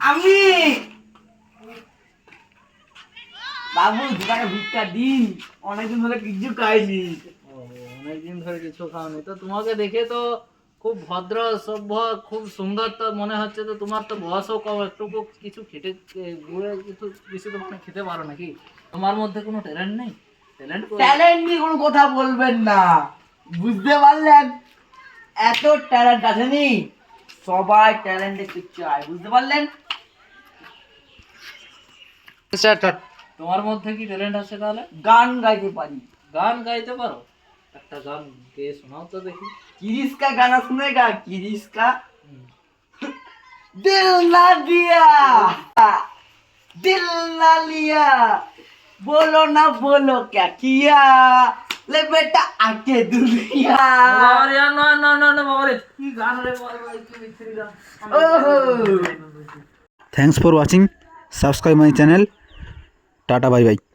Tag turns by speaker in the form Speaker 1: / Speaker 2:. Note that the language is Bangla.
Speaker 1: আমি বাবু দোকানে ভিক্ষা দিন, অনেকদিন ধরে কিছু খাইনি।
Speaker 2: অনেকদিন ধরে কিছু খাওনি তো? তোমাকে দেখে তো খুব ভদ্র সভ্য, খুব সুন্দর তো মনে হচ্ছে। তো তোমার তো বয়সও কম, একটু কিছু খেতে গুড়ে কিছু কিছু তো মানে খেতে পারো নাকি? তোমার মধ্যে কোনো ট্যালেন্ট নেই?
Speaker 1: ট্যালেন্ট নিয়ে কোনো কথা বলবেন না, বুঝতে পারলেন? এত ট্যালেন্ট আছে নি, সবাই ট্যালেন্টে কিচ্ছু হয়, বুঝতে পারলেন?
Speaker 2: তোমার মধ্যে কি ট্যালেন্ট আছে তাহলে?
Speaker 1: গান গাইতে পারি।
Speaker 2: গান গাইতে পারো? একটা গান গেয়ে শোনাও তো দেখি।
Speaker 1: किरिस का गाना सुनेगा? किरिस का दिल ना दिया, दिल ना लिया, बोलो ना बोलो क्या किया, ले बेटा आके दुनिया।
Speaker 2: আরে না না না না বাবা রে, কি গান রে বাবা, কি মিষ্টি গান।
Speaker 1: ओहो,
Speaker 3: Thanks for watching. Subscribe my channel. Tata, bye bye.